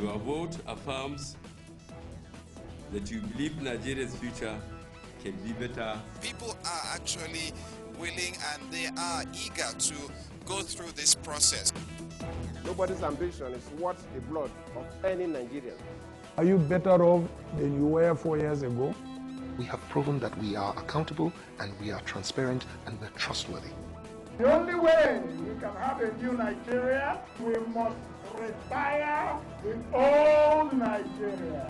Your vote affirms that you believe Nigeria's future can be better. People are actually willing and they are eager to go through this process. Nobody's ambition is worth the blood of any Nigerian. Are you better off than you were 4 years ago? We have proven that we are accountable and we are transparent and we're trustworthy. The only way we can have a new Nigeria, we must retire the old Nigeria.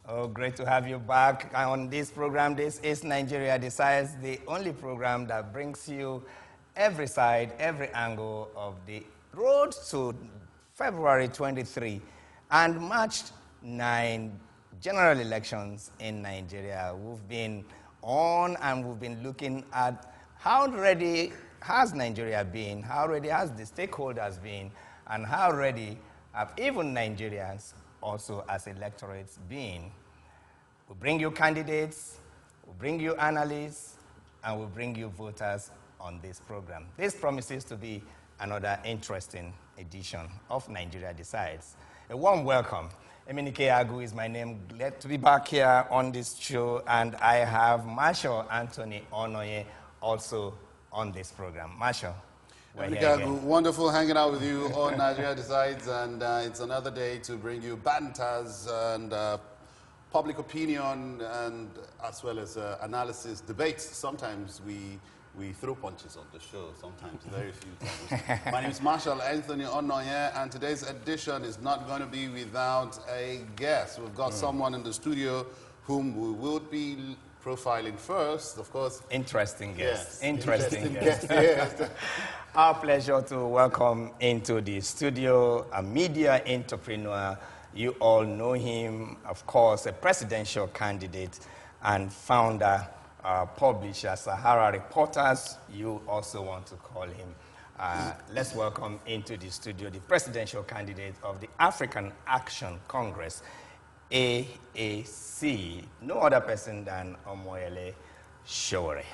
Oh, great to have you back on this program. This is Nigeria Decides, the only program that brings you every side, every angle of the road to February 23 and March 9 general elections in Nigeria. We've been on and we've been looking at how ready has Nigeria been, how ready has the stakeholders been, and how ready have even Nigerians also as electorates been. We'll bring you candidates, we'll bring you analysts, and we'll bring you voters on this program. This promises to be another interesting edition of Nigeria Decides. A warm welcome. Emenike Agu is my name. Glad to be back here on this show, and I have Marshal Anthony Onoye also on this program. Marshal, wonderful hanging out with you on Nigeria Decides, and it's another day to bring you banters and public opinion, and as well as analysis, debates. Sometimes we throw punches on the show, sometimes very few times. My name is Marshal Anthony Onoye, and today's edition is not going to be without a guest. We've got someone in the studio whom we will be profiling first, of course. Interesting guest. Yes. Interesting guest. Yes. Our pleasure to welcome into the studio a media entrepreneur. You all know him, of course, a presidential candidate and founder, publisher, Sahara Reporters. You also want to call him. Let's welcome into the studio the presidential candidate of the African Action Congress, AAC. No other person than Omoyele Sowore.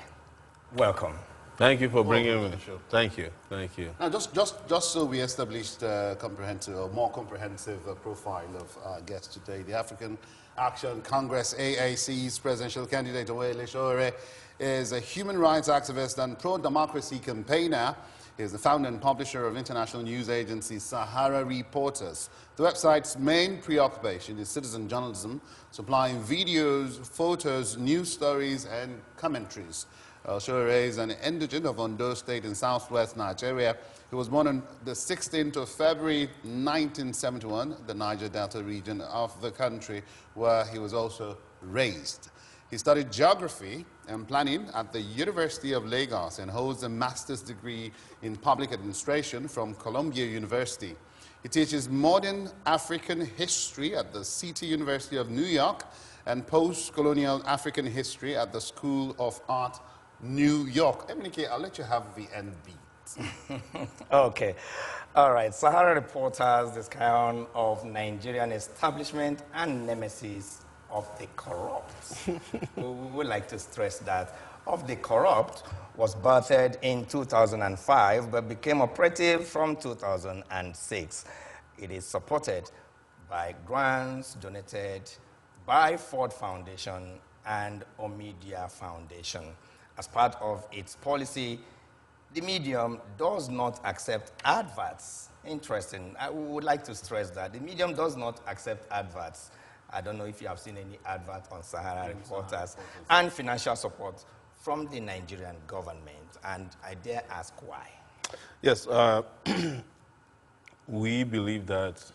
Welcome. Thank you for bringing me on the show. Thank you. Thank you. Now, just so we established a more comprehensive profile of our guest today, the African Action Congress AAC's presidential candidate, Omoyele Sowore, is a human rights activist and pro-democracy campaigner. He is the founder and publisher of international news agency Sahara Reporters. The website's main preoccupation is citizen journalism, supplying videos, photos, news stories, and commentaries. Sowore is an indigent of Ondo State in southwest Nigeria. He was born on the 16th of February 1971, the Niger Delta region of the country, where he was also raised. He studied geography and planning at the University of Lagos and holds a master's degree in public administration from Columbia University. He teaches modern African history at the City University of New York and post-colonial African history at the School of Art, New York. Emenike, I'll let you have the end beat. Okay. All right. Sahara Reporters, this kind of Nigerian establishment and nemesis of the corrupt. We would like to stress that. Of the corrupt was birthed in 2005 but became operative from 2006. It is supported by grants donated by Ford Foundation and Omidia Foundation. As part of its policy, the medium does not accept adverts. Interesting. I would like to stress that. The medium does not accept adverts. I don't know if you have seen any advert on Sahara Reporters. And financial support from the Nigerian government. And I dare ask why. Yes, we believe that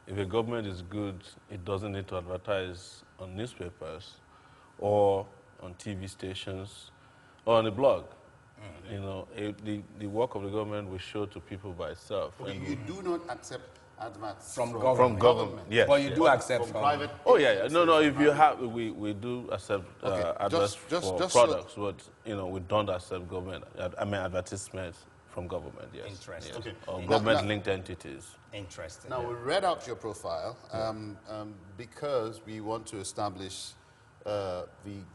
if a government is good, it doesn't need to advertise on newspapers or on TV stations or on a blog. You know, the work of the government will show to people by itself. But you do not accept adverts from government. Yes. But you do accept from private. Oh yeah. No. If you have, we do accept adverts for products, but you know, we don't accept government. I mean, advertisements from government. Yes. Interesting. Yes. Okay. Or government-linked entities. Interesting. Now we read out your profile because we want to establish the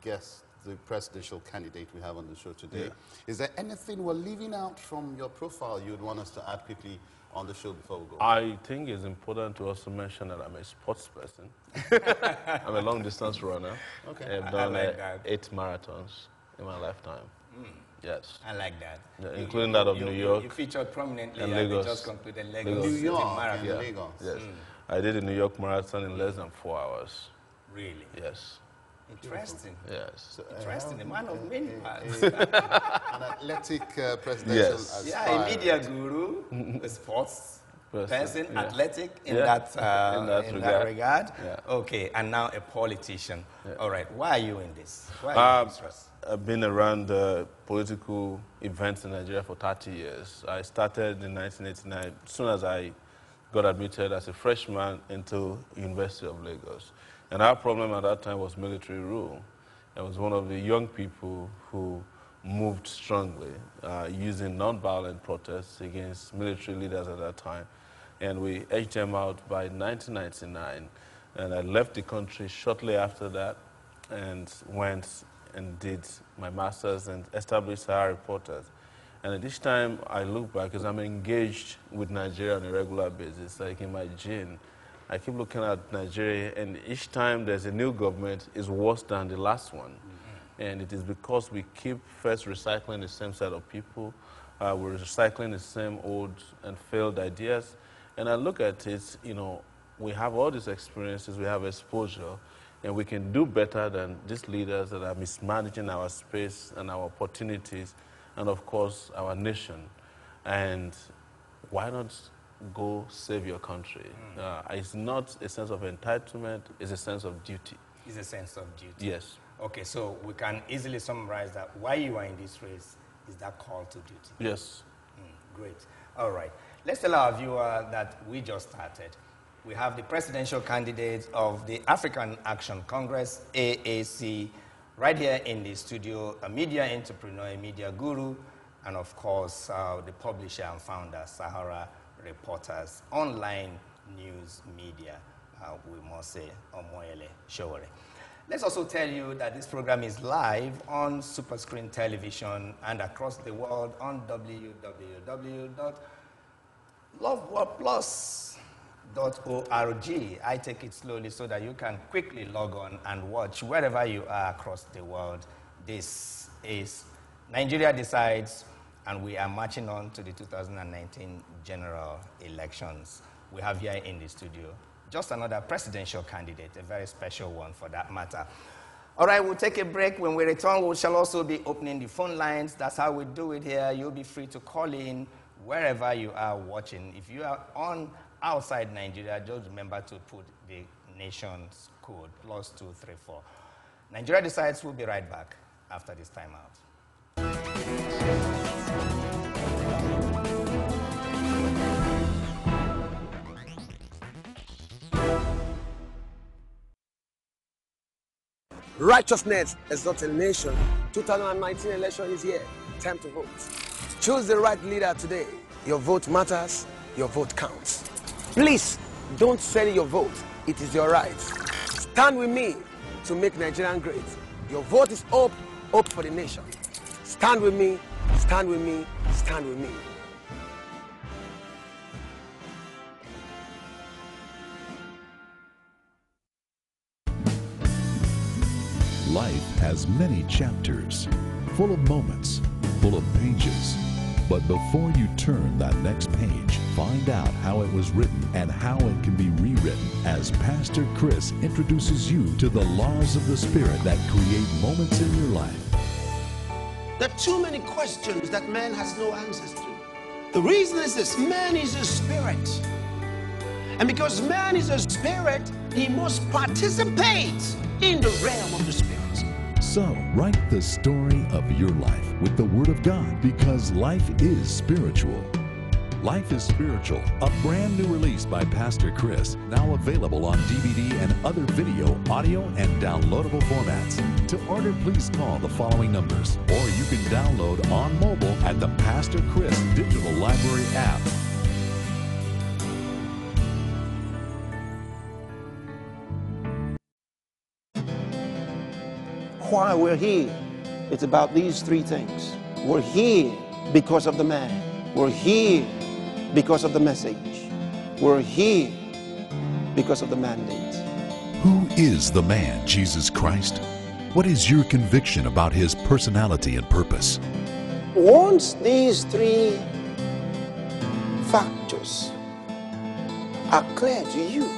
guest, the presidential candidate we have on the show today. Is there anything we're leaving out from your profile you'd want us to add quickly on the show before we go? I think it's important to also mention that I'm a sports person. I'm a long-distance runner. Okay. I've done like that. 8 marathons in my lifetime. Yes. I like that. Yeah, including that of New York. You featured prominently and at Lagos. the just concluded Lagos New City York Marathon. and Lagos. Yes. I did the New York Marathon in less than 4 hours. Really? Yes. Interesting. Yes. So, Interesting. A man of many parts. an athletic presidential Yes. Yeah, a media guru, a sports person, yeah. athletic in Yeah. that regard. Yeah. Okay, and now a politician. All right, why are you in this? Why are you interested? I've been around political events in Nigeria for 30 years. I started in 1989, as soon as I got admitted as a freshman into University of Lagos. And our problem at that time was military rule. I was one of the young people who moved strongly, using nonviolent protests against military leaders at that time. And we edged them out by 1999. And I left the country shortly after that and went and did my master's and established Sahara Reporters. And at this time, I look back because I'm engaged with Nigeria on a regular basis, like in my gene. I keep looking at Nigeria, and each time there's a new government, it's worse than the last one. And it is because we keep first recycling the same set of people, we're recycling the same old and failed ideas. And I look at it, you know, we have all these experiences, we have exposure, and we can do better than these leaders that are mismanaging our space and our opportunities, and of course, our nation. And why not go save your country? It's not a sense of entitlement, it's a sense of duty. It's a sense of duty. Yes. Okay, so we can easily summarize that why you are in this race is that call to duty. Yes. Great. All right. Let's tell our viewer that we just started. We have the presidential candidate of the African Action Congress, AAC, right here in the studio, a media entrepreneur, a media guru, and of course, the publisher and founder, Sahara Reporters, online news media, we must say, Omoyele Sowore. Let's also tell you that this program is live on Superscreen Television and across the world on www.loveworldplus.org. I take it slowly so that you can quickly log on and watch wherever you are across the world. This is Nigeria Decides, and we are marching on to the 2019 general elections. We have here in the studio just another presidential candidate, a very special one for that matter. All right, we'll take a break. When we return, we shall also be opening the phone lines. That's how we do it here. You'll be free to call in wherever you are watching. If you are on outside Nigeria, just remember to put the nation's code, +234. Nigeria Decides. We'll be right back after this time out. Righteousness is not a nation. 2019 election is here. Time to vote. Choose the right leader today. Your vote matters. Your vote counts. Please, don't sell your vote. It is your right. Stand with me to make Nigeria great. Your vote is hope for the nation. Stand with me, stand with me, stand with me. Life has many chapters, full of moments, full of pages. But before you turn that next page, find out how it was written and how it can be rewritten as Pastor Chris introduces you to the laws of the Spirit that create moments in your life. There are too many questions that man has no answers to. The reason is this: man is a spirit. And because man is a spirit, he must participate in the realm of the spirit. So, write the story of your life with the Word of God, because life is spiritual. Life is Spiritual, a brand new release by Pastor Chris, now available on DVD and other video, audio, and downloadable formats. To order, please call the following numbers, or you can download on mobile at the Pastor Chris Digital Library app. why we're here. It's about these three things. We're here because of the man. We're here because of the message. We're here because of the mandate. Who is the man, Jesus Christ? What is your conviction about his personality and purpose? Once these three factors are clear to you,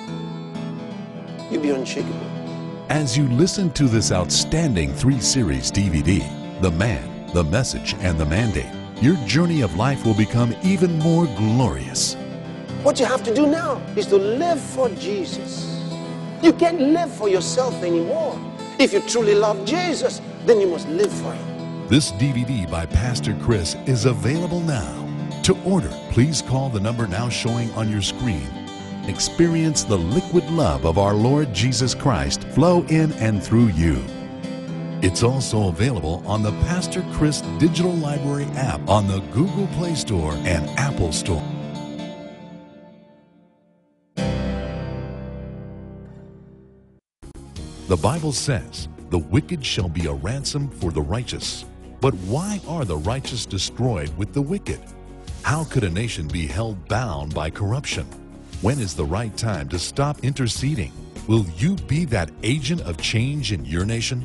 you'll be unshakable. As you listen to this outstanding 3-series DVD, The Man, The Message, and The Mandate, your journey of life will become even more glorious. What you have to do now is to live for Jesus. You can't live for yourself anymore. If you truly love Jesus, then you must live for him. This DVD by Pastor Chris is available now. To order, please call the number now showing on your screen. Experience the liquid love of our Lord Jesus Christ flow in and through you. It's also available on the Pastor Chris Digital Library app on the Google Play Store and Apple Store. The Bible says, "The wicked shall be a ransom for the righteous." But why are the righteous destroyed with the wicked? How could a nation be held bound by corruption? When is the right time to stop interceding? Will you be that agent of change in your nation?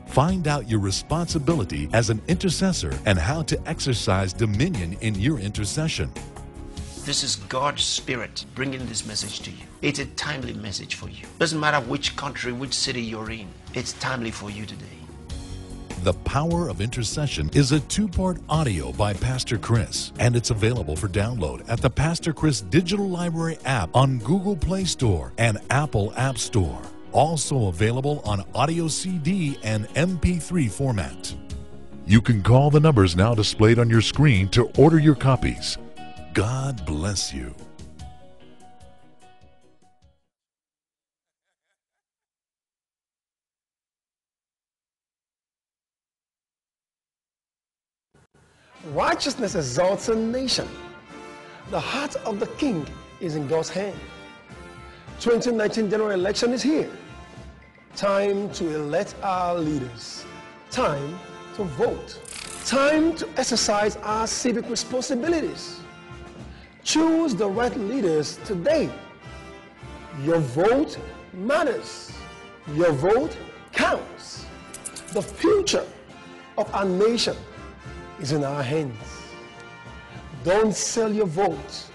Find out your responsibility as an intercessor and how to exercise dominion in your intercession. This is God's Spirit bringing this message to you. It's a timely message for you. Doesn't matter which country, which city you're in. It's timely for you today. The Power of Intercession is a 2-part audio by Pastor Chris, and it's available for download at the Pastor Chris Digital Library app on Google Play Store and Apple App Store. Also available on audio CD and MP3 format. You can call the numbers now displayed on your screen to order your copies. God bless you. Righteousness exalts a nation. The heart of the king is in God's hand. 2019 general election is here. Time to elect our leaders. Time to vote. Time to exercise our civic responsibilities. Choose the right leaders today. Your vote matters. Your vote counts. The future of our nation is in our hands. Don't sell your vote.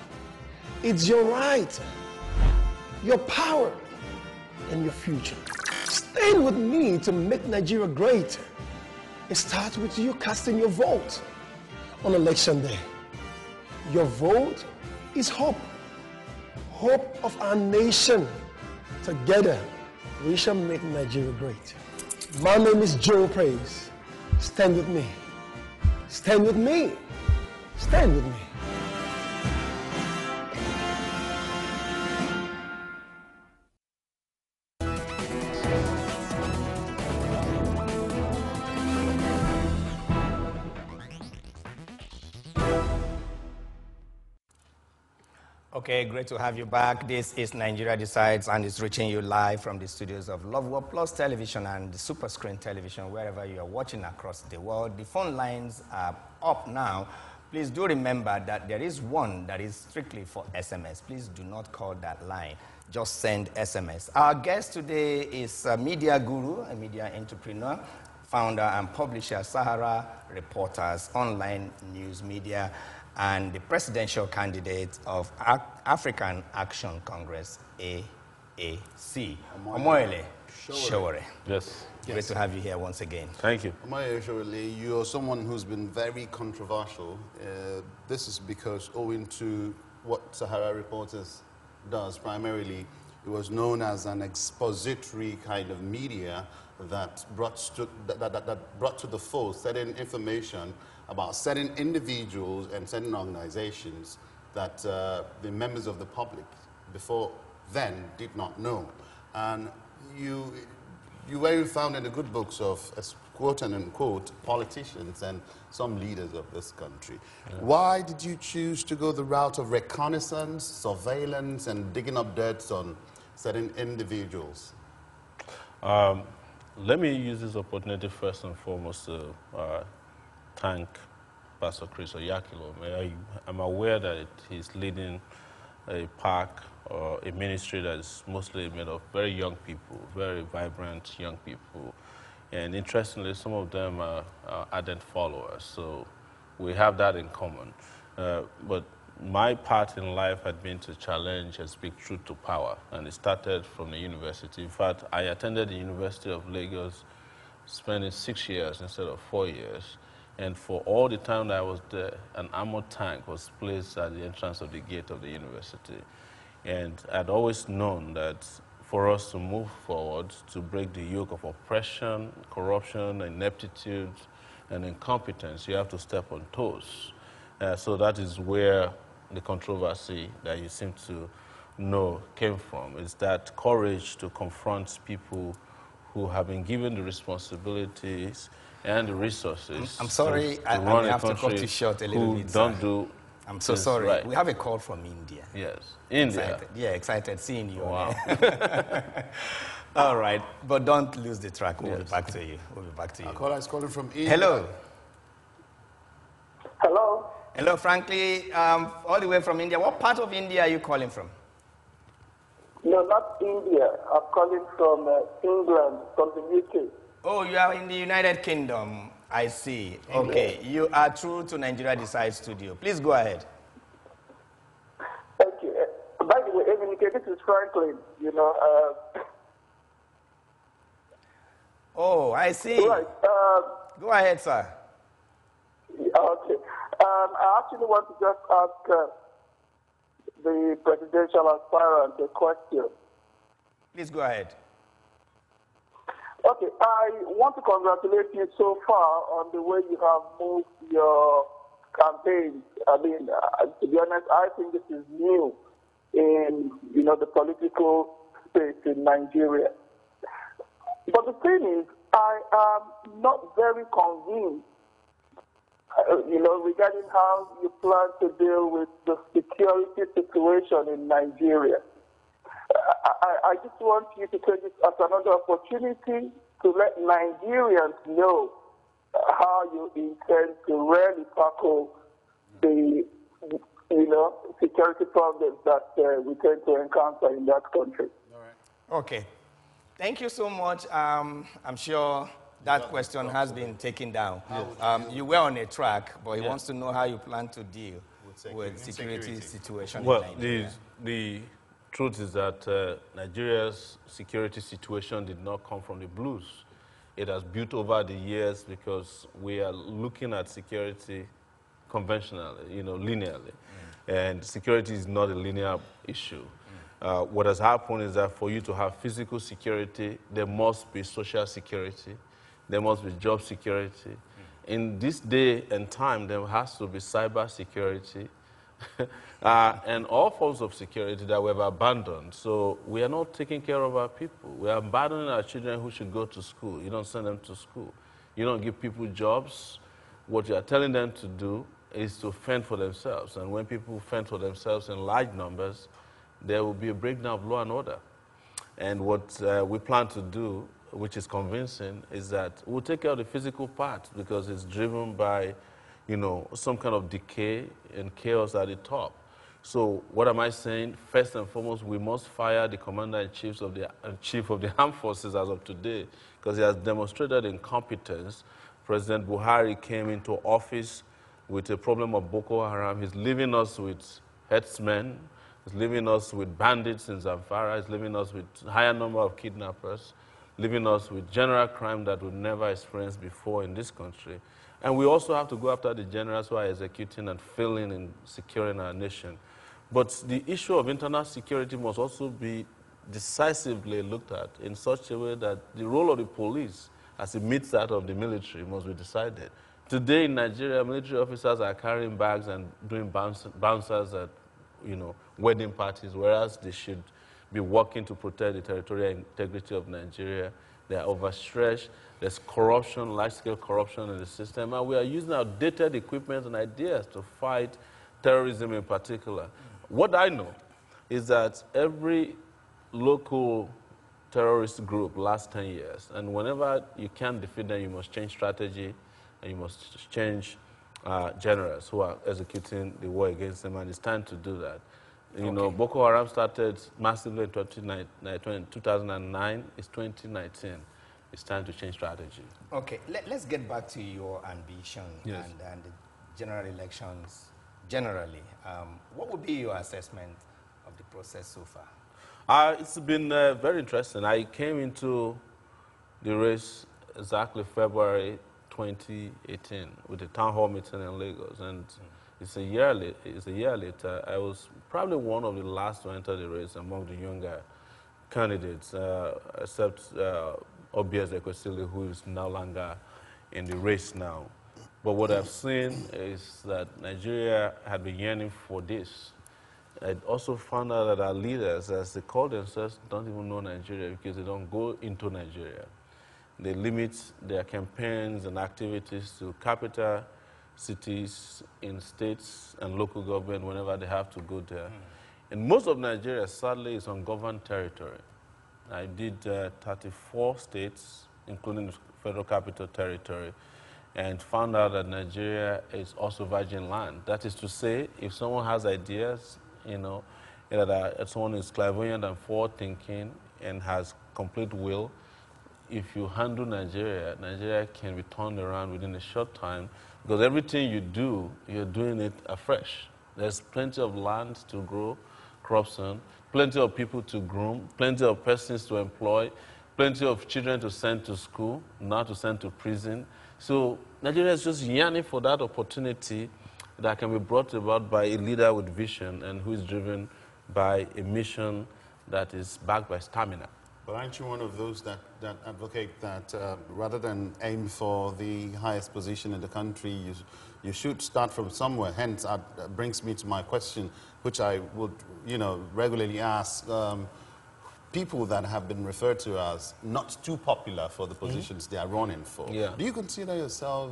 It's your right, your power, and your future. Stand with me to make Nigeria great. It starts with you casting your vote on election day. Your vote is hope. Hope of our nation. Together, we shall make Nigeria great. My name is Joe Praise. Stand with me. Stand with me. Stand with me. Okay, great to have you back. This is Nigeria Decides, and it's reaching you live from the studios of Loveworldplus Television and the Super Screen Television, wherever you are watching across the world. The phone lines are up now. Please do remember that there is one that is strictly for SMS. Please do not call that line. Just send SMS. Our guest today is a media guru, a media entrepreneur, founder and publisher, Sahara Reporters, online news media, and the presidential candidate of African Action Congress, AAC, Omoyele Sowore. Yes. Great to have you here once again. Thank you. Omoyele Sowore, you're someone who's been very controversial. This is because owing to what Sahara Reporters does primarily, it was known as an expository kind of media that brought to the fore certain information about certain individuals and certain organizations that the members of the public before then did not know. And you were found in the good books of quote and unquote politicians and some leaders of this country. Yeah. Why did you choose to go the route of reconnaissance, surveillance, and digging up dirt on certain individuals? let me use this opportunity first and foremost to thank Pastor Chris Oyakilo. I'm aware that he's leading a pack or a ministry that is mostly made of very young people, very vibrant young people. And interestingly, some of them are ardent followers, so we have that in common. But my part in life had been to challenge and speak truth to power, and it started from the university. In fact, I attended the University of Lagos, spending 6 years instead of 4 years. And for all the time that I was there, an armored tank was placed at the entrance of the gate of the university. And I'd always known that for us to move forward, to break the yoke of oppression, corruption, ineptitude, and incompetence, you have to step on toes. So that is where the controversy that you seem to know came from. It's that courage to confront people who have been given the responsibilities and the resources. I'm sorry, to I run may a have to country cut you short a little who bit, don't sir. do. I'm so things sorry. right. We have a call from India. Yes, India. Excited. Yeah, excited seeing you. Wow. All right, but don't lose the track. We'll Yes. be back to you. We'll be back to you. Our caller is calling from India. Hello. Hello? Hello, Frankly, all the way from India. What part of India are you calling from? No, not India. I'm calling from England, from the UK. Oh, you are in the United Kingdom. I see. Okay, you are through to Nigeria Decide Studio. Please go ahead. Thank you. By the way, Eminike, this is Franklin. You know, Oh, I see. right. Go ahead, sir. Okay. I actually want to just ask the presidential aspirant a question. Please go ahead. Okay, I want to congratulate you so far on the way you have moved your campaign. I mean, to be honest, I think this is new in, you know, the political space in Nigeria. But the thing is, I am not very convinced, you know, regarding how you plan to deal with the security situation in Nigeria. I just want you to take this as another opportunity to let Nigerians know how you intend to really tackle the, you know, security problems that we tend to encounter in that country. All right. Okay. Thank you so much. I'm sure that question has been taken down. You were on a track, but he wants to know how you plan to deal with security situation Well, in Nigeria. the truth is that Nigeria's security situation did not come from the blues. It has built over the years because we are looking at security conventionally, you know, linearly. And security is not a linear issue. What has happened is that for you to have physical security, there must be social security, there must be job security. In this day and time, there has to be cyber security, and all forms of security that we have abandoned. So we are not taking care of our people. We are abandoning our children who should go to school. You don't send them to school. You don't give people jobs. What you are telling them to do is to fend for themselves. And when people fend for themselves in large numbers, there will be a breakdown of law and order. And what we plan to do, which is convincing, is that we'll take care of the physical part because it's driven by, you know, some kind of decay and chaos at the top. So what am I saying? First and foremost, we must fire the commander-in-chief of the armed forces as of today because he has demonstrated incompetence. President Buhari came into office with a problem of Boko Haram. He's leaving us with herdsmen. He's leaving us with bandits in Zamfara. He's leaving us with a higher number of kidnappers, leaving us with general crime that we've never experienced before in this country. And we also have to go after the generals who are executing and failing in securing our nation. But the issue of internal security must also be decisively looked at in such a way that the role of the police, as it meets that of the military, must be decided. Today in Nigeria, military officers are carrying bags and doing bouncers at, you know, wedding parties, whereas they should be working to protect the territorial integrity of Nigeria. They are overstretched. There's corruption, large-scale corruption in the system, and we are using outdated equipment and ideas to fight terrorism in particular. What I know is that every local terrorist group last 10 years. And whenever you can't defeat them, you must change strategy and you must change generals who are executing the war against them, and it's time to do that. You know, Boko Haram started massively in 2009. It's 2019. It's time to change strategy. Okay, let's get back to your ambition and the general elections generally. What would be your assessment of the process so far? It's been very interesting. I came into the race exactly February 2018 with a town hall meeting in Lagos, and it's a year later. I was probably one of the last to enter the race among the younger candidates, except Obieze Ekwesili, who is no longer in the race now. But what I've seen is that Nigeria had been yearning for this. I also found out that our leaders, as they call themselves, don't even know Nigeria because they don't go into Nigeria. They limit their campaigns and activities to capital cities, in states and local government whenever they have to go there. And most of Nigeria, sadly, is ungoverned territory. I did 34 states, including the Federal Capital Territory, and found out that Nigeria is also virgin land. That is to say, if someone has ideas, you know, that someone is clairvoyant and forward-thinking and has complete will, if you handle Nigeria, Nigeria can be turned around within a short time, because everything you do, you're doing it afresh. There's plenty of land to grow crops on, plenty of people to groom, plenty of persons to employ, plenty of children to send to school, not to send to prison. So Nigeria is just yearning for that opportunity that can be brought about by a leader with vision and who is driven by a mission that is backed by stamina. But aren't you one of those that advocate that rather than aim for the highest position in the country, you should start from somewhere? Hence, that brings me to my question, which I would, regularly ask people that have been referred to as not too popular for the positions they are running for. Yeah. Do you consider yourself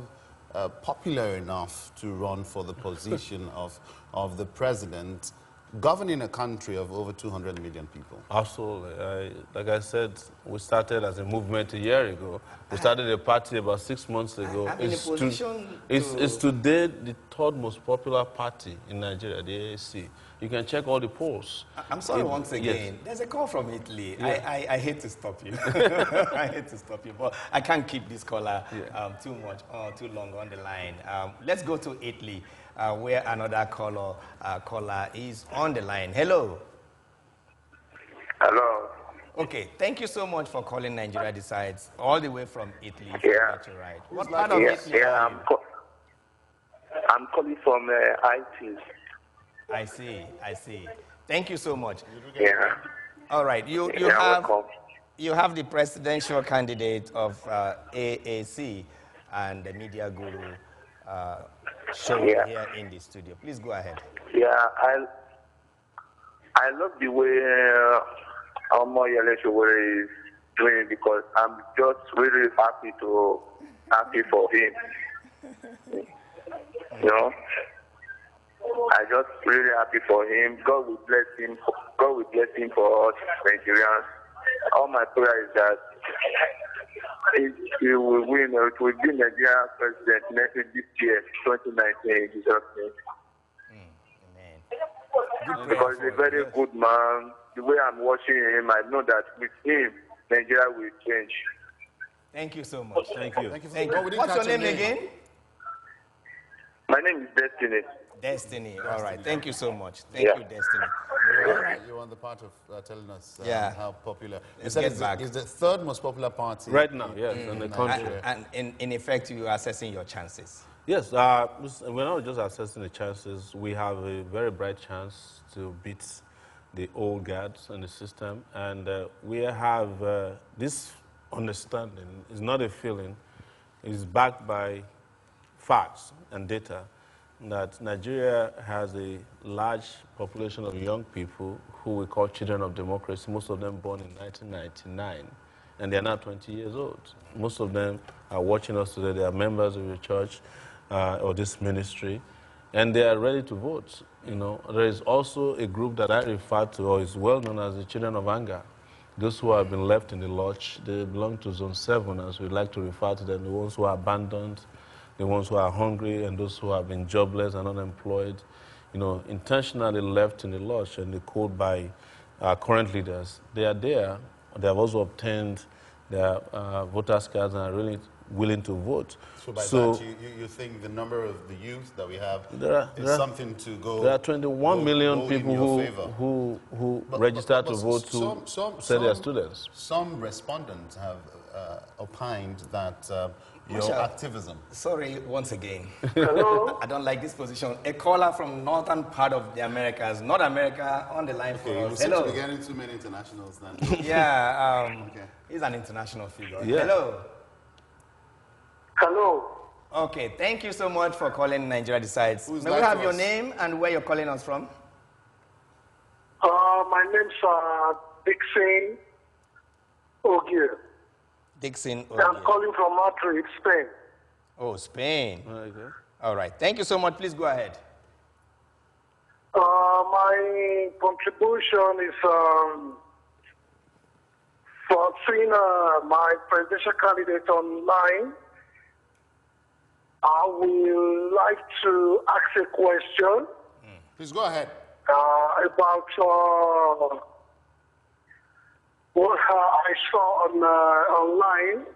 popular enough to run for the position of the president, governing a country of over 200 million people? Absolutely. Like I said, we started as a movement a year ago. We started a party about 6 months ago. It's today the third most popular party in Nigeria, the AAC. You can check all the polls. I'm sorry once again. Yes. There's a call from Italy. Yeah. I hate to stop you. I hate to stop you, but I can't keep this caller too long on the line. Let's go to Italy, where another caller is on the line. Hello. Hello. Okay, thank you so much for calling Nigeria Decides, all the way from Italy. Yeah. What part of Italy are you? I'm calling from IT. I see. Thank you so much. Yeah. All right, you have the presidential candidate of AAC and the media guru show here in the studio. Please go ahead. Yeah, I love the way Omoyele Sowore is doing it, because I'm just really happy for him. You know, I just really happy for him. God will bless him. God will bless him for us Nigerians. All my prayer is that he will win. It will be Nigerian president this year, 2019. Jesus' name. Amen. Because he's a very good man. The way I'm watching him, I know that with him, Nigeria will change. Thank you so much. Thank you. What's your name again? My name is Destiny. Destiny. All right. Thank you so much. Thank you, Destiny. You're on the part of telling us how popular. Let's get back. It's the third most popular party right now, yes, in the country. And in effect, you are assessing your chances. Yes, we're not just assessing the chances. We have a very bright chance to beat the old guards in the system. And we have this understanding. It's not a feeling. It's backed by facts and data that Nigeria has a large population of young people who we call children of democracy, most of them born in 1999, and they're now 20 years old. Most of them are watching us today. They are members of your church or this ministry, and they are ready to vote. You know, there is also a group that I refer to, or is well known as the Children of Anger. those who have been left in the lurch, they belong to Zone 7, as we like to refer to them, the ones who are abandoned, the ones who are hungry, and those who have been jobless and unemployed, you know, intentionally left in the lurch and the cold by our current leaders. They are there. They have also obtained their voters' cards and are really willing to vote. So by that, you think the number of the youth that we have is something to go... There are 21 million people who registered to vote who say they are students. Some respondents have opined that your activism... Sorry, once again. Hello? I don't like this position. A caller from northern part of the Americas, North America, on the line for us. Hello. We're getting too many internationals then. Yeah, he's an international figure. Yeah. Hello. Hello. Okay, thank you so much for calling Nigeria Decides. Who's May we have your name and where you're calling us from? My name's Dixon Ogier. Dixon I'm Ogier. calling from Madrid, Spain. Oh, Spain. Okay. All right, thank you so much. Please go ahead. My contribution is for seeing my presidential candidate online. I would like to ask a question. Please go ahead. About what I saw on online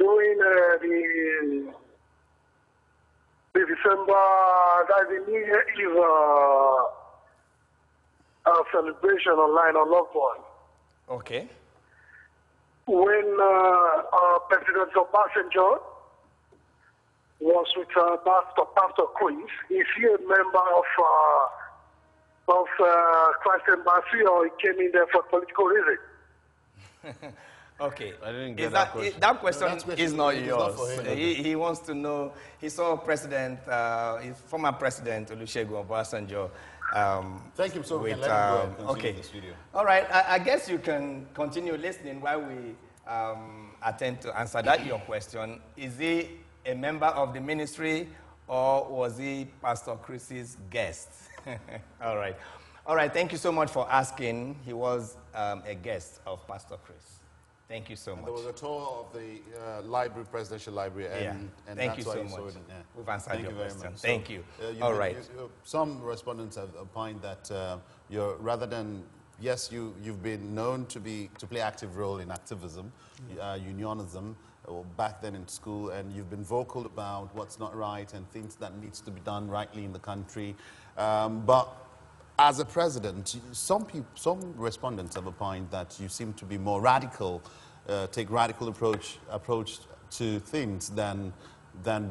during the December, that's the New Year Eve celebration online on Loveworld. Okay. When President Obasanjo was with Pastor Chris, is he a member of Christ Embassy, or he came in there for political reason? Okay. I didn't get that question. That question is not is yours. not for him. He wants to know, he saw former President Olusegun Obasanjo. Thank you, so we can let him go and continue this video. All right, I guess you can continue listening while we attempt to answer your question. Is he a member of the ministry, or was he Pastor Chris's guest? All right. All right, thank you so much for asking. He was a guest of Pastor Chris. Thank you so much. There was a tour of the library, presidential library, and thank you that's so why much. yeah. We've answered your question. Much. Thank you. All right. Some respondents have opined that you're, rather than, yes, you've been known to play active role in activism, unionism, back then in school, and you've been vocal about what's not right and things that needs to be done rightly in the country. But as a president, some respondents have opined that you seem to be more radical, take radical approach to things than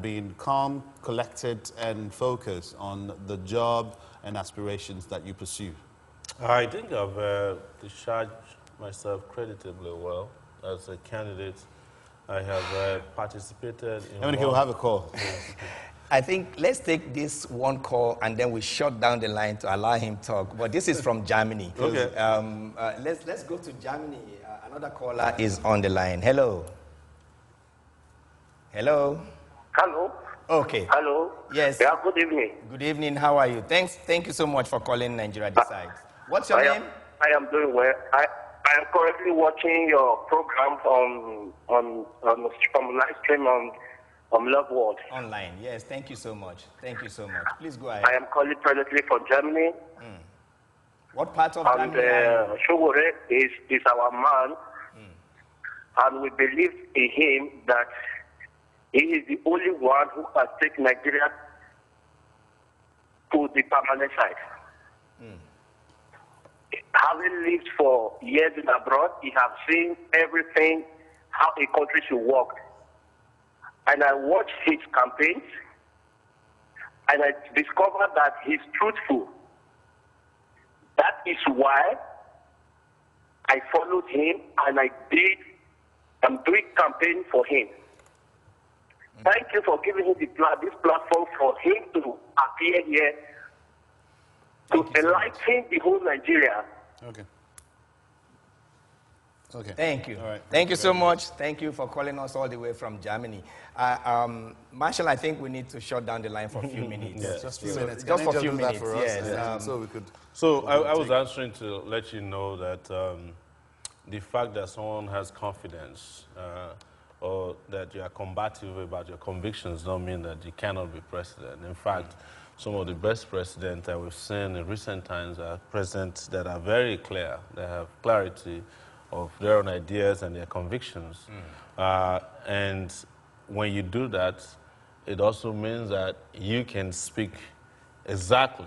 being calm, collected, and focused on the job and aspirations that you pursue. I think I've discharged myself creditably well as a candidate. I have participated in... How many people have a call? I think let's take this one call and then we shut down the line to allow him talk. But this is from Germany. Okay. Let's go to Germany. Another caller is on the line. Hello. Hello. Hello. Okay. Hello. Yes. Yeah, good evening. Good evening. How are you? Thank you so much for calling Nigeria Decides. What's your name? I am doing well. I am currently watching your program from live stream on Love World. Online, yes. Thank you so much. Thank you so much. Please go ahead. I am calling presently from Germany. What part of Germany? And Sowore is our man. And we believe in him that he is the only one who can take Nigeria to the permanent side. Having lived for years in abroad, he has seen everything, how a country should work. And I watched his campaigns, and I discovered that he's truthful. That is why I followed him, and I'm doing campaign for him. Thank you for giving him this platform for him to appear here to enlighten the whole Nigeria. Okay. Okay. Thank you. All right. Thank you so much. Thank you for calling us all the way from Germany. Marshall, I think we need to shut down the line for a few minutes. Yeah. Just a few minutes. Just for a few do that minutes, for us? yes. Yeah. So we could... So I was answering to let you know that the fact that someone has confidence or that you are combative about your convictions don't mean that you cannot be president. In fact, some of the best presidents that we've seen in recent times are presidents that are very clear. They have clarity of their own ideas and their convictions. And when you do that, it also means that you can speak exactly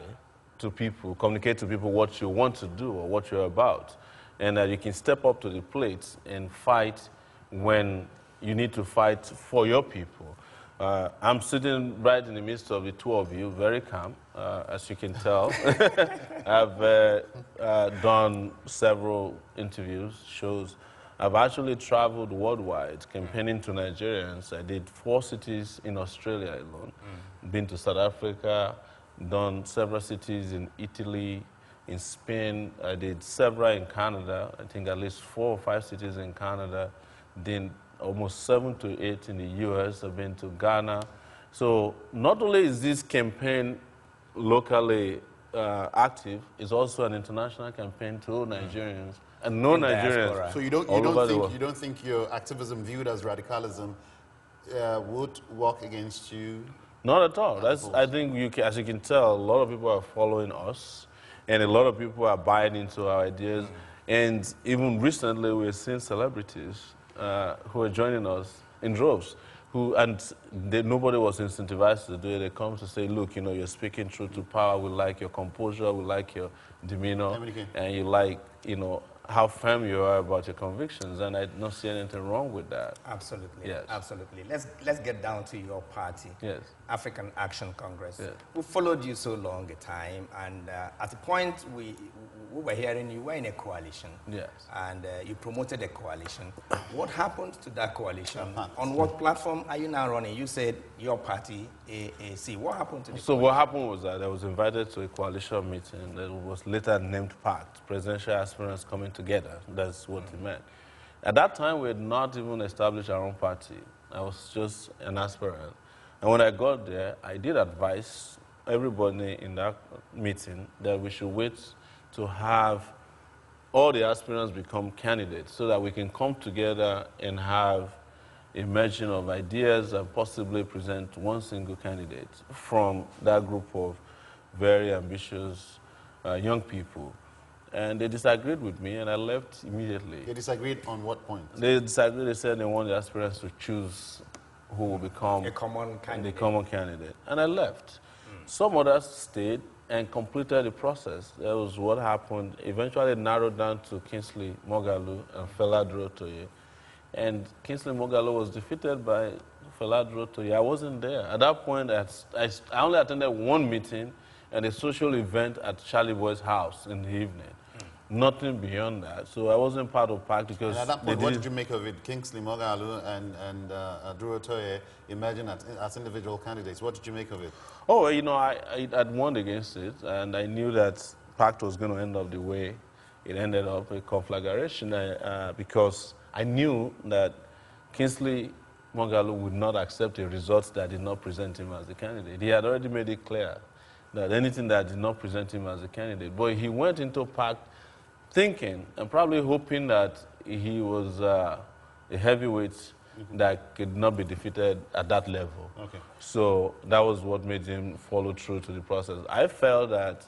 to people, communicate to people what you want to do or what you're about, and that you can step up to the plate and fight when you need to fight for your people. I'm sitting right in the midst of the two of you, very calm, as you can tell. I've done several interviews, shows. I've actually traveled worldwide campaigning to Nigerians. I did 4 cities in Australia alone, been to South Africa, done several cities in Italy, in Spain. I did several in Canada, I think at least 4 or 5 cities in Canada, did almost 7 to 8 in the US. I've been to Ghana. So not only is this campaign locally active, it's also an international campaign to Nigerians and no Nigerians. So you don't think your activism viewed as radicalism would work against you? Not at all. I think, as you can tell, a lot of people are following us, and a lot of people are buying into our ideas. And even recently, we're seeing celebrities who are joining us in droves. Nobody was incentivized to do it. They come to say, look, you're speaking truth to power. We like your composure. We like your demeanor. And you like, how firm you are about your convictions. And I don't see anything wrong with that. Absolutely. Yes. Absolutely. Let's get down to your party, yes. African Action Congress. Yes. We followed you so long a time. And at the point we were hearing you were in a coalition. Yes. And you promoted a coalition. What happened to that coalition? On what platform are you now running? You said your party, AAC. What happened to the coalition? What happened was that I was invited to a coalition meeting that was later named PACT, Presidential Aspirants Coming Together. That's what it meant. At that time, we had not even established our own party. I was just an aspirant. And when I got there, I did advise everybody in that meeting that we should wait to have all the aspirants become candidates so that we can come together and have a merging of ideas and possibly present one single candidate from that group of very ambitious young people. And they disagreed with me, and I left immediately. They disagreed on what point? They disagreed. They said they want the aspirants to choose who will become a common candidate. The common candidate. And I left. Some others stayed and completed the process. That was what happened. Eventually narrowed down to Kingsley Moghalu and Fela Durotoye. And Kingsley Moghalu was defeated by Fela Durotoye. I wasn't there. At that point, I only attended one meeting and a social event at Charlie Boy's house in the evening. Nothing beyond that. So I wasn't part of PAC because... And at that point, what did you make of it? Kingsley Moghalu and Durotoye emerging as individual candidates. What did you make of it? Oh, I'd warned against it, and I knew that PAC was going to end up the way it ended up, a conflagration, because I knew that Kingsley Moghalu would not accept a result that did not present him as a candidate. He had already made it clear that anything that did not present him as a candidate. But he went into PAC thinking and probably hoping that he was a heavyweight that could not be defeated at that level. Okay. So that was what made him follow through to the process. I felt that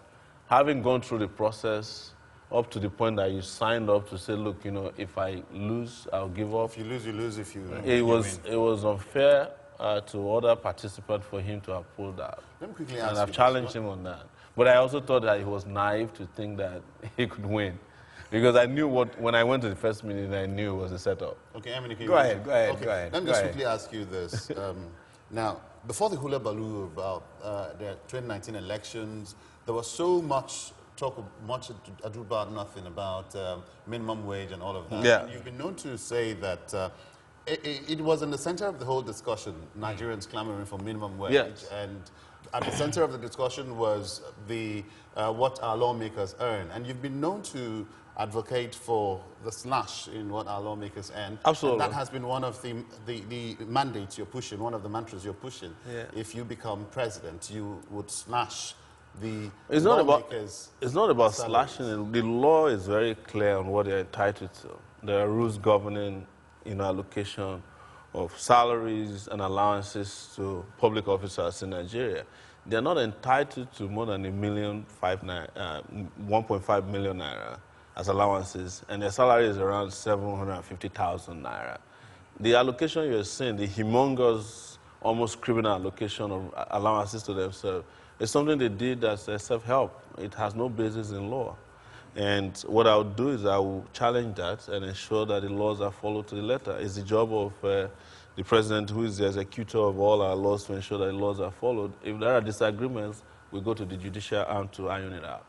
having gone through the process up to the point that you signed up to say, look, if I lose, I'll give up. If you lose, you lose. If you win, it was unfair to other participants for him to have pulled out. Let me quickly ask and I've challenged him on that. But I also thought that he was naive to think that he could win. Because I knew when I went to the first meeting, I knew it was a setup. Okay, Emily, go ahead. Let me just quickly ask you this. Now, before the hula baloo about the 2019 elections, there was so much talk, much ado about nothing, about minimum wage and all of that. Yeah. And you've been known to say that it was in the center of the whole discussion, Nigerians clamoring for minimum wage. Yes. And at the center of the discussion was what our lawmakers earn. And you've been known to advocate for the slash in what our lawmakers earn. Absolutely. And that has been one of the mandates you're pushing, one of the mantras you're pushing. Yeah. If you become president, you would slash the It's not about salaries. slashing it. The law is very clear on what they're entitled to. There are rules governing allocation of salaries and allowances to public officers in Nigeria. They're not entitled to more than 1.5 million naira as allowances, and their salary is around 750,000 naira. The allocation you're seeing, the humongous, almost criminal allocation of allowances to themselves, is something they did as self-help. It has no basis in law. And what I would do is I will challenge that and ensure that the laws are followed to the letter. It's the job of the president, who is the executor of all our laws, to ensure that the laws are followed. If there are disagreements, we go to the judicial arm to iron it out.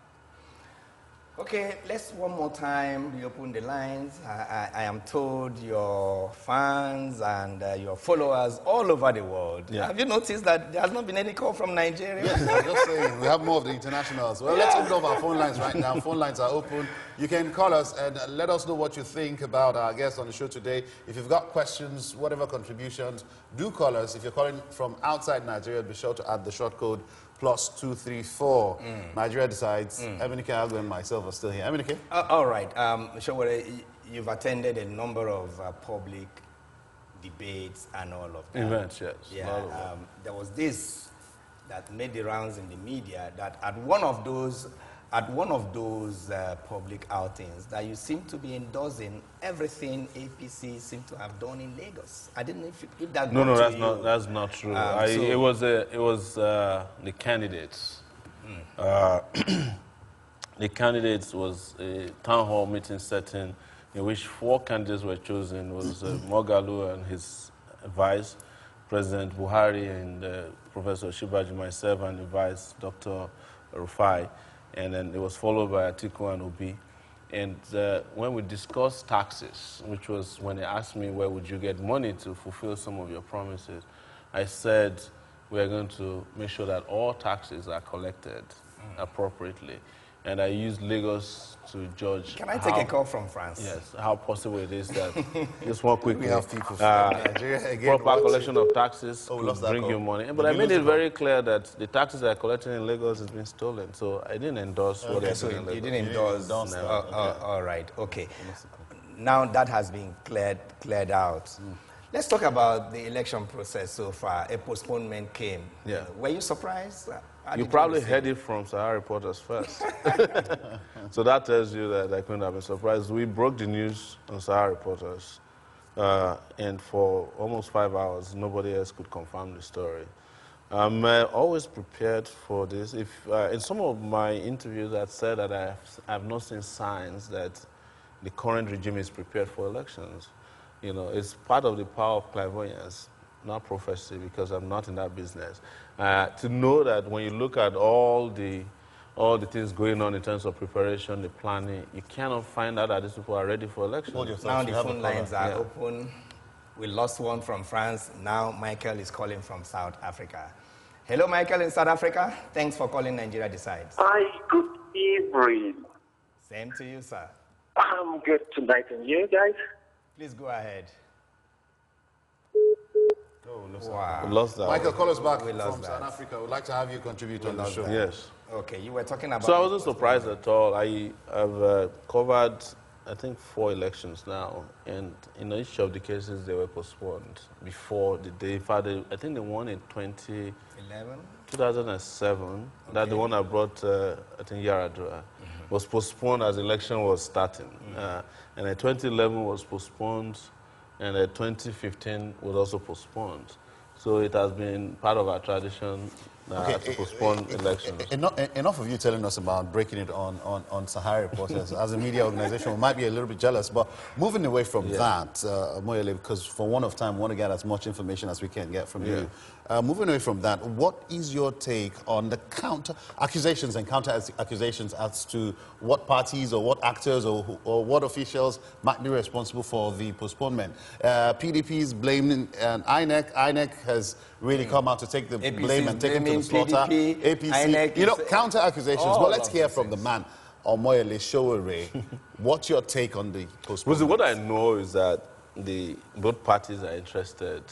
Okay, let's one more time reopen the lines. I am told your fans and your followers all over the world. Yeah. Have you noticed that there has not been any call from Nigeria? Yes, I'm just saying, we have more of the internationals. Well, let's open up our phone lines right now. Phone lines are open. You can call us and let us know what you think about our guests on the show today. If you've got questions, whatever contributions, do call us. If you're calling from outside Nigeria, be sure to add the short code +234. Nigeria decides. Emenike, Agwe, and myself are still here. Emenike? All right. Sowore, you've attended a number of public debates and all of that. Events, yes. Yeah. There was this that made the rounds in the media that at one of those public outings that you seem to be endorsing everything APC seemed to have done in Lagos. I didn't know if that got No, to you. that's not true. It was the candidates. The candidates was a town hall meeting setting in which 4 candidates were chosen. It was Mogalu and his vice, President Buhari, and Professor Shibaji, myself, and the vice, Dr. Rufai. And then it was followed by Atiku and Obi. And when we discussed taxes, which was when they asked me where would you get money to fulfill some of your promises, I said we are going to make sure that all taxes are collected appropriately. And I used Lagos to judge. Can I take a call from France? Yes, how possible it is that, just one quick, we have people from Nigeria again. Proper collection of taxes will bring you money. But I made it very clear that the taxes that are collected in Lagos has been stolen. So I didn't endorse what they're doing in Lagos. You didn't endorse? All right, okay. Now that has been cleared out. Let's talk about the election process so far. A postponement came. Yeah. Were you surprised? You probably heard it from Sahara Reporters first. So that tells you that I couldn't have been surprised. We broke the news on Sahara Reporters, and for almost 5 hours, nobody else could confirm the story. I'm always prepared for this. If in some of my interviews, I said that I have not seen signs that the current regime is prepared for elections. You know, it's part of the power of clairvoyance, not prophecy, because I'm not in that business. To know that when you look at all the things going on in terms of preparation, the planning, you cannot find out that these people are ready for elections. Now the phone lines are open. We lost one from France. Now Michael is calling from South Africa. Hello, Michael in South Africa. Thanks for calling Nigeria Decides. Hi, good evening. Same to you, sir. I'm good tonight, and you guys? Please go ahead. Wow. We lost that. Michael, call us back from South Africa. We'd like to have you contribute on the show. Yes. Okay, you were talking about... So I wasn't surprised at all. I've covered, I think, 4 elections now, and in each of the cases, they were postponed before the day. In fact, I think they won in 2007. Okay. That the one I brought, I think, Yaradua, was postponed as the election was starting. And 2011 was postponed, and 2015 was also postponed. So it has been part of our tradition to postpone elections. Enough of you telling us about breaking it on Sahara Reporters. As a media organization, we might be a little bit jealous, but moving away from that, Omoyele, because for one of time, we want to get as much information as we can get from you. Moving away from that, what is your take on the counter-accusations and counter-accusations as to what parties or what actors or what officials might be responsible for the postponement? PDP is blaming INEC. INEC has really come out to take the blame and take it to the slaughter. PDP, APC, you know, counter-accusations. Well, let's hear from the man, Omoyele Sowore. What's your take on the postponement? What I know is that both parties are interested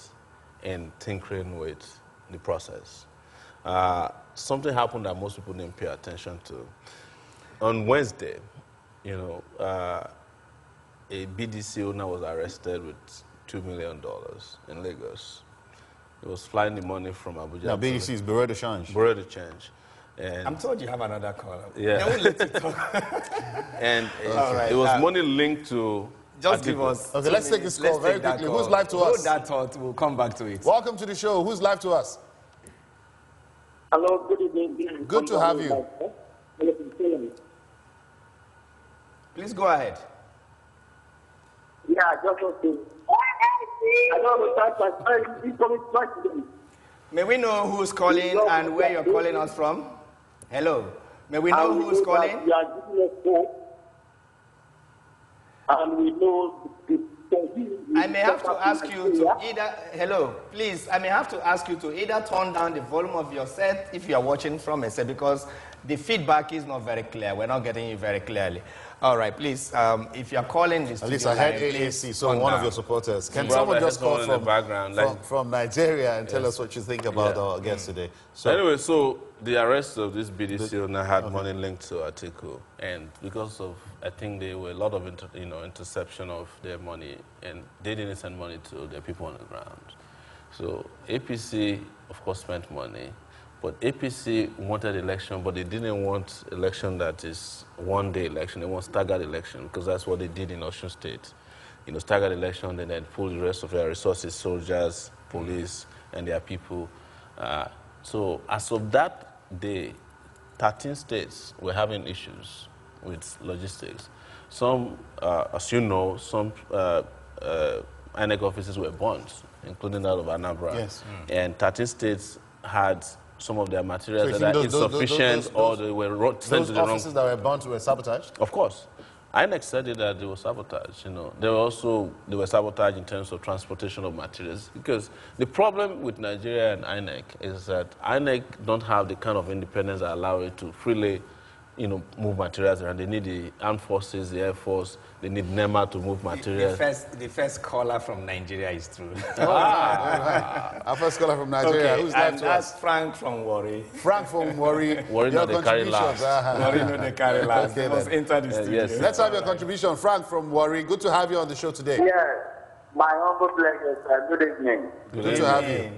in tinkering with the process. something happened that most people didn't pay attention to. On Wednesday, you know, a BDC owner was arrested with $2 million in Lagos. He was flying the money from Abuja. Now, BDC is Bureau de Change. Bureau de Change. And I'm told you have another caller. Yeah. They won't let you talk. And right, it was money linked to... Just give us... Okay, let's take this call very quickly. Who's live to us? Hold that thought. We'll come back to it. Welcome to the show. Who's live to us? Hello, good evening. Good to have you. Please go ahead. Yeah, just okay. I don't understand. May we know who's calling and where you're calling us from? Hello. May we know who's calling? We are giving a call, and we know I may have to ask you to either, hello, please, I may have to ask you to either turn down the volume of your set if you are watching from a set, because the feedback is not very clear. We're not getting you very clearly. All right, please, if you're calling this, at least I heard AAC, so one of your supporters. Can someone just call from Nigeria and tell us what you think about our guest today? So anyway, so the arrest of this BDC owner had money linked to Atiku, and because of, I think there were a lot of interception of their money, and they didn't send money to their people on the ground. So APC, of course, spent money. But APC wanted election, but they didn't want election that is one-day election. They want staggered election, because that's what they did in Osun State. You know, staggered election, then they'd pull the rest of their resources, soldiers, police, and their people. So as of that day, 13 states were having issues with logistics. Some, as you know, some INEC offices were burnt, including that of Anambra. Yes. And 13 states had some of their materials that are insufficient, or they were sent to the wrong... Those offices that were burnt were sabotaged? Of course. INEC said it that they were sabotaged, you know. They were sabotaged in terms of transportation of materials, because the problem with Nigeria and INEC is that INEC don't have the kind of independence that allow it to freely, you know, move materials around. They need the armed forces, the Air Force, they need NEMA to move materials. The first caller from Nigeria is through. Our first caller from Nigeria. Okay, who's left to that's us? Frank from Warri. Frank from Warri. Warri no they carry last. Warri no they carry last. Okay, must enter the studio. Yes. Let's have your contribution. Frank from Warri. Good to have you on the show today. Yes, my humble pleasure, sir. Good evening. Good to have you.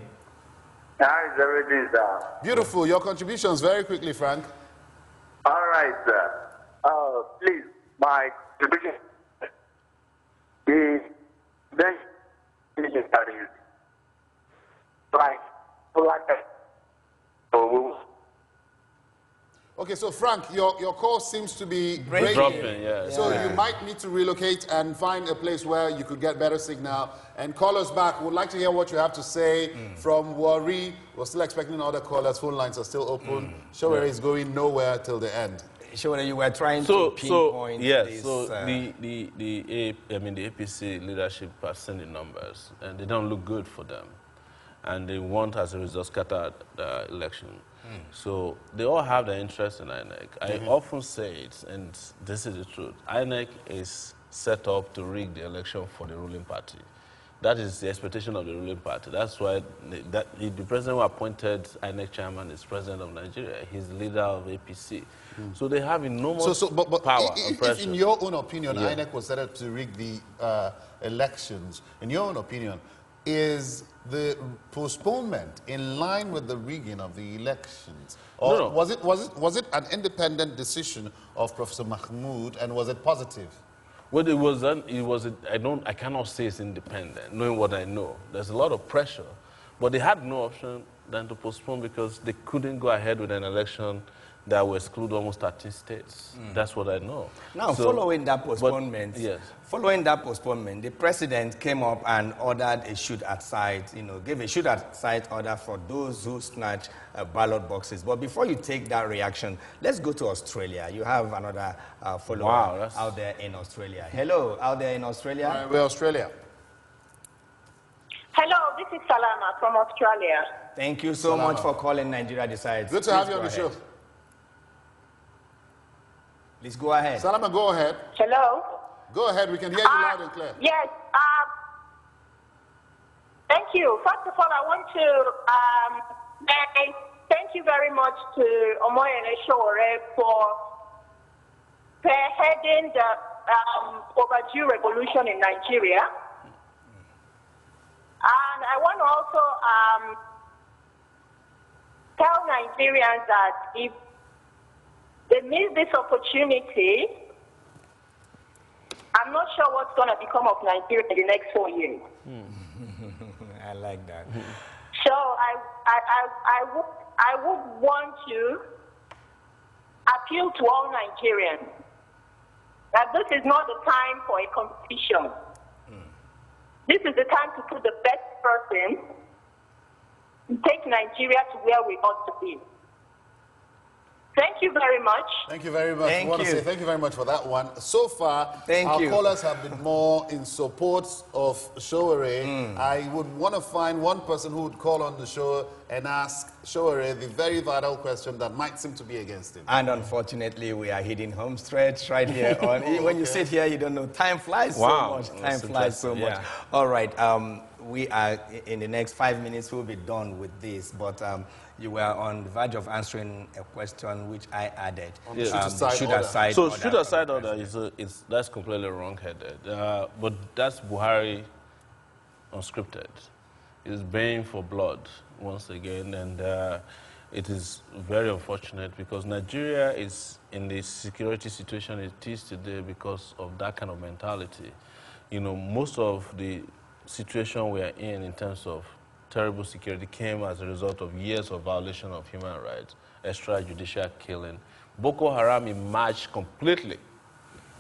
How is everything, sir? Beautiful. Your contributions very quickly, Frank. All right, sir. Please, my contribution is then Okay, so Frank, your call seems to be breaking. Dropping, yeah. So you might need to relocate and find a place where you could get better signal. And call us back. We'd like to hear what you have to say from Warri. We're still expecting other callers. Phone lines are still open. Sowore is going nowhere till the end. Sowore, you were trying to pinpoint this. So the APC leadership has seen the numbers, and they don't look good for them. And they want, as a result, scatter the election. So they all have their interest in INEC. I often say it, and this is the truth. INEC is set up to rig the election for the ruling party. That is the expectation of the ruling party. That's why the president who appointed INEC chairman is president of Nigeria. He's the leader of APC. So they have enormous power and pressure. If in your own opinion, INEC was set up to rig the elections, in your own opinion, is the postponement in line with the rigging of the elections? Or No. was it an independent decision of Professor Mahmoud, and was it positive? Well, I cannot say it's independent, knowing what I know. There's a lot of pressure, but they had no option than to postpone, because they couldn't go ahead with an election that will exclude almost 13 states. That's what I know. Now, following that postponement, the president came up and ordered a shoot-at-sight, gave a shoot-at-sight order for those who snatch ballot boxes. But before you take that reaction, let's go to Australia. You have another follower out there in Australia. Hello, out there in Australia. We're Australia. Hello, this is Salama from Australia. Thank you so much for calling Nigeria Decides. Good to have you on the show. Please go ahead. Salama, go ahead. Hello? Go ahead. We can hear you loud and clear. Yes. Thank you. First of all, I want to thank thank you very much to Omoyele Sowore for spearheading the overdue revolution in Nigeria. And I want to also tell Nigerians that if they miss this opportunity, I'm not sure what's going to become of Nigeria in the next 4 years. I like that. So I would want to appeal to all Nigerians that this is not the time for a competition. This is the time to put the best person to take Nigeria to where we ought to be. Thank you very much. Thank you very much. I want to say thank you very much for that one. So far, our callers have been more in support of Sowore. I would want to find one person who would call on the show and ask Sowore the very vital question that might seem to be against him. And unfortunately, we are hitting home stretch right here. When you sit here, you don't know. Time flies so much. Time flies so much. All right. We are, in the next 5 minutes, we'll be done with this. But you were on the verge of answering a question which I added. Shoot-aside order that's completely wrong-headed. But that's Buhari unscripted. It's baying for blood once again, and it is very unfortunate because Nigeria is in the security situation it is today because of that kind of mentality. You know, most of the situation we are in terms of terrible security came as a result of years of violation of human rights, extrajudicial killing. Boko Haram emerged completely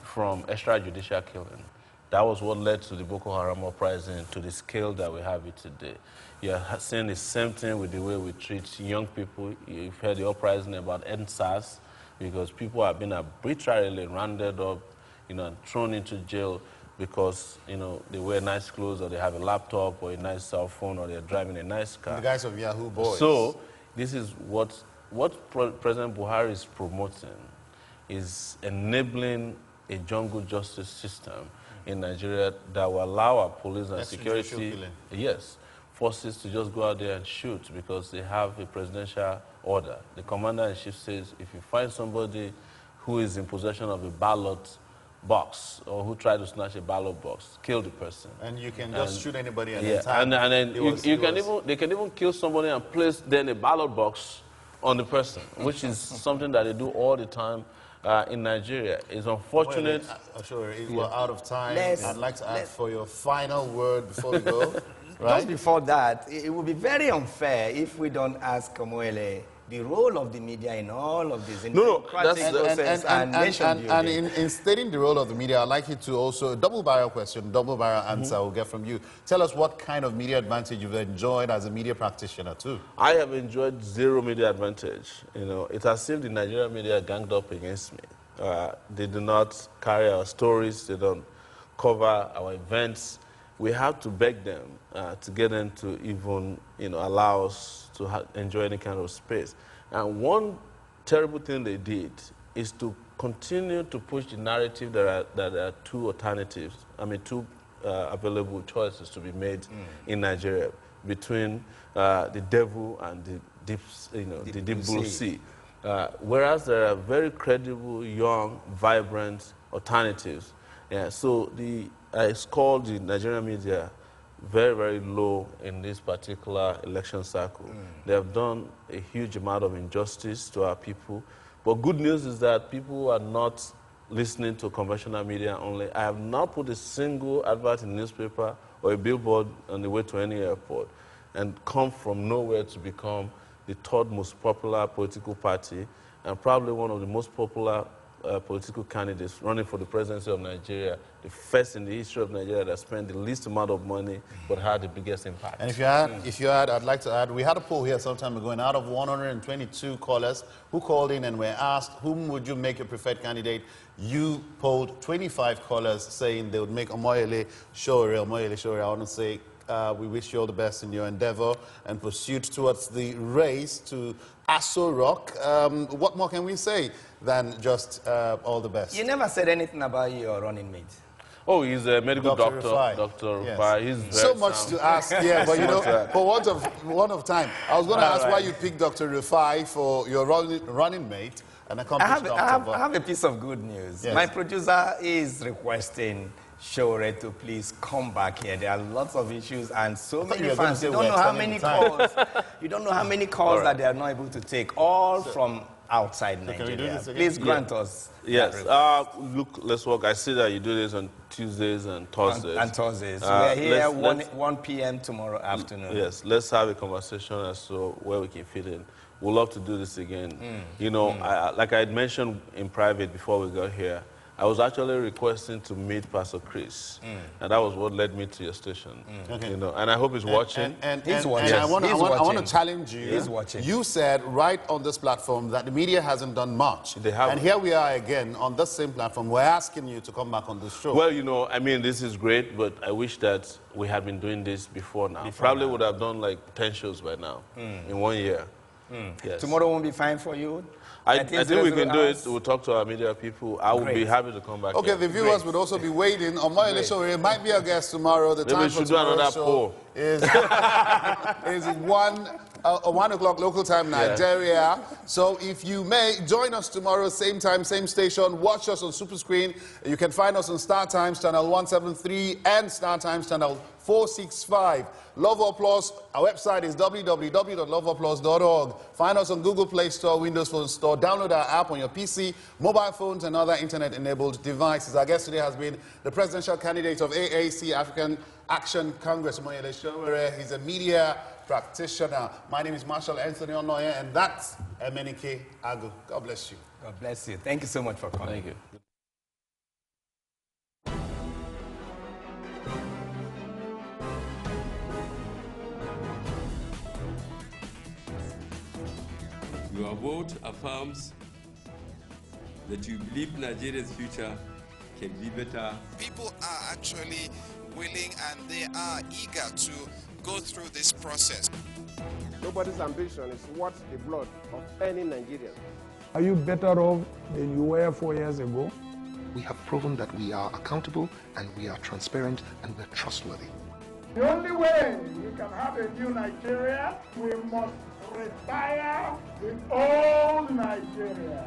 from extrajudicial killing. That was what led to the Boko Haram uprising to the scale that we have it today. You are seeing the same thing with the way we treat young people. You've heard the uprising about NSAS because people have been arbitrarily rounded up, and thrown into jail because, they wear nice clothes or they have a laptop or a nice cell phone or they're driving a nice car. The guys of Yahoo Boys. So this is what President Buhari is promoting, is enabling a jungle justice system in Nigeria that will allow our police and security forces to just go out there and shoot because they have a presidential order. The commander-in-chief says if you find somebody who is in possession of a ballot box or who tried to snatch a ballot box, kill the person. And you can just shoot anybody at the time. And then they can even kill somebody and place then a ballot box on the person, which is something that they do all the time in Nigeria. It's unfortunate. Sure, we're out of time. I'd like to ask for your final word before we go. Right? Just before that, it would be very unfair if we don't ask Omoyele the role of the media in all of this process and nation building. And in stating the role of the media, I'd like you to also, double-barrel question, double-barrel answer we'll get from you. Tell us what kind of media advantage you've enjoyed as a media practitioner too. I have enjoyed zero media advantage. It's as if the Nigerian media ganged up against me. They do not carry our stories. They don't cover our events. We have to beg them to get them to even, allow us to enjoy any kind of space. And one terrible thing they did is to continue to push the narrative that there are two alternatives, two available choices to be made in Nigeria between the devil and the deep blue sea. Whereas there are very credible, young, vibrant alternatives. So I scored the Nigerian media very, very low in this particular election cycle. They have done a huge amount of injustice to our people. But good news is that people are not listening to conventional media only. I have not put a single advert in newspaper or a billboard on the way to any airport and come from nowhere to become the third most popular political party and probably one of the most popular political candidates running for the presidency of Nigeria, the first in the history of Nigeria that spent the least amount of money but had the biggest impact. And if you add, I'd like to add, we had a poll here some time ago, and out of 122 callers who called in and were asked, whom would you make your preferred candidate? You polled 25 callers saying they would make Omoyele Sowore. Omoyele Sowore, I want to say, we wish you all the best in your endeavor and pursuit towards the race to Aso Rock. What more can we say than just all the best? You never said anything about your running mate. Oh, he's a medical Dr. doctor. Rufai. Dr. Yes. Rufai. He's very So much sound. to ask, yeah, but you know, for want of time, I was going to ask why you picked Dr. Rufai for your running mate and accomplished doctor. I have a piece of good news. Yes. My producer is requesting Sowore to please come back here. There are lots of issues and so many fans. You don't know how many calls. You don't know how many calls that they are not able to take, all from outside Nigeria. Please grant us. Yes. Look, let's work. I see that you do this on Tuesdays and Thursdays. And Thursdays. We're here 1 p.m. tomorrow afternoon. Yes. Let's have a conversation as to where we can fit in. We'd love to do this again. You know, like I had mentioned in private before we got here, I was actually requesting to meet Pastor Chris, and that was what led me to your station. You know, and I hope he's watching. He's watching. I want to challenge you. He's watching. You said right on this platform that the media hasn't done much. They haven't. And here we are again on the same platform. We're asking you to come back on this show. Well, you know, I mean, this is great, but I wish that we had been doing this before now. Probably would have done like 10 shows by now in 1 year. Yes. Tomorrow won't be fine for you? I think we can do it. We'll talk to our media people. I would be happy to come back. Okay, the viewers would also be waiting. Omoyele Sowore might be a guest tomorrow. The time for tomorrow's show is 1 o'clock local time, Nigeria. So if you may, join us tomorrow, same time, same station. Watch us on Super Screen. You can find us on Star Times Channel 173 and Star Times Channel 465. Loveworldplus, our website is www.loveworldplus.org. Find us on Google Play Store, Windows Phone Store. Download our app on your PC, mobile phones, and other internet-enabled devices. Our guest today has been the presidential candidate of AAC, African Action Congress, Omoyele Sowore. He's a media practitioner. My name is Marshall Anthony Onoye, and that's Emenike Agu. God bless you. God bless you. Thank you so much for coming. Thank you. Your vote affirms that you believe Nigeria's future can be better. People are actually willing and they are eager to go through this process. Nobody's ambition is worth the blood of any Nigerian. Are you better off than you were 4 years ago? We have proven that we are accountable and we are transparent and we're trustworthy. The only way we can have a new Nigeria, we must retire the old Nigeria.